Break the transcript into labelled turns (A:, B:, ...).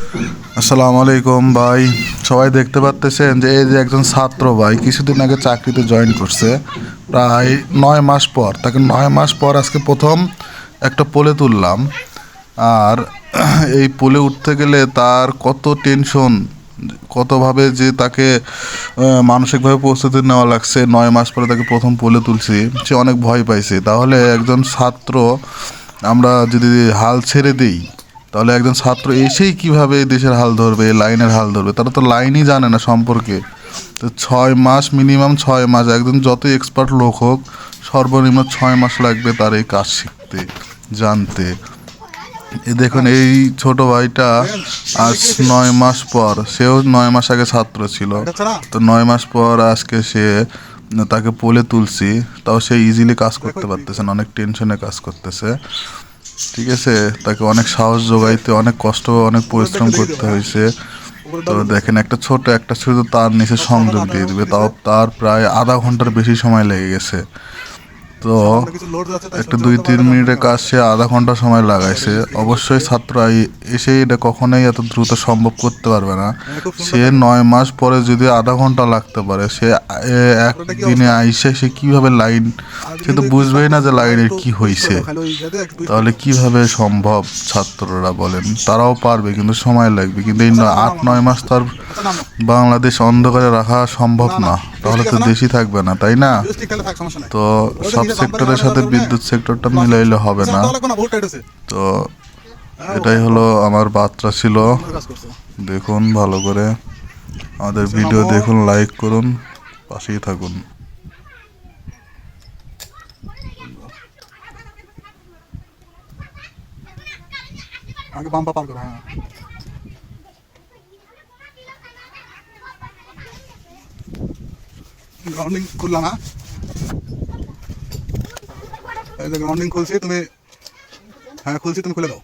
A: আসসালামু আলাইকুম ভাই। সবাই দেখতে পাচ্তেছেন যে এই যে একজন ছাত্র ভাই কিছুদিন আগে চাকরিতে জয়েন করছে, প্রায় 9 মাস পর। তাকে 9 মাস পর আজকে প্রথম একটা পোলে তুললাম। আর এই পোলে উঠতে গেলে তার কত টেনশন, কতভাবে যে তাকে মানসিকভাবে প্রস্তুতি নেওয়া লাগছে। 9 মাস পরে তাকে প্রথম পোলে তুলছি, সে অনেক ভয় পাইছে। তাহলে একজন ছাত্র আমরা যদি হাল ছেড়ে দিই, তাহলে একজন ছাত্র এসেই কিভাবে দেশের হাল ধরবে, লাইনের হাল ধরবে? তারা তো লাইনই জানে না সম্পর্কে। তো 6 মাস, মিনিমাম 6 মাস, একজন যতই এক্সপার্ট লোক হোক সর্বনিম্ন 6 মাস লাগবে তার এই কাজ শিখতে, জানতে। এই দেখুন এই ছোট ভাইটা আজ 9 মাস পর, সেও 9 মাস আগে ছাত্র ছিল, তো 9 মাস পর আজকে সে তাকে পোলে তুলছি। তাও সে ইজিলি কাজ করতে পারতেছে না, অনেক টেনশনে কাজ করতেছে। ঠিক আছে, তাকে অনেক সাহস যোগাইতে অনেক কষ্ট, অনেক পরিশ্রম করতে হয়েছে। তো দেখেন একটা ছোট একটা শুধু তার নিচে সংযোগ দিয়ে দিবে, তাও তার প্রায় আধা ঘন্টার বেশি সময় লেগে গেছে। তো একটা 2-3 মিনিটের কাজ সে আধা ঘন্টা সময় লাগাইছে। অবশ্যই ছাত্র এসে এটা কখনোই এত দ্রুত সম্ভব করতে পারবে না। সে 9 মাস পরে যদি আধা ঘন্টা লাগতে পারে, সে একদিনে আইসে সে কিভাবে লাইন, সে তো বুঝবেই না যে লাইনের কি হয়েছে। তাহলে কিভাবে সম্ভব? ছাত্ররা বলেন, তারাও পারবে কিন্তু সময় লাগবে। কিন্তু এই 8-9 মাস তার বাংলাদেশ অন্ধকারে রাখা সম্ভব না, তাহলে তো দেশই থাকবে না, তাই না? তো সব সেক্টরের সাথে বিদ্যুৎ সেক্টরটা মিলাইলে হবে না। তো এটাই হলো আমার বার্তা ছিল। দেখুন ভালো করে আমাদের ভিডিও দেখুন, লাইক করুন, পাশেই থাকুন।
B: আগে বাম্পা পার করো। হ্যাঁ, গ্রাউন্ডিং খুললাম। হ্যাঁ, এই যে গ্রাউন্ডিং খুলছি, তুমি, হ্যাঁ খুলছি, তুমি খুলে দাও।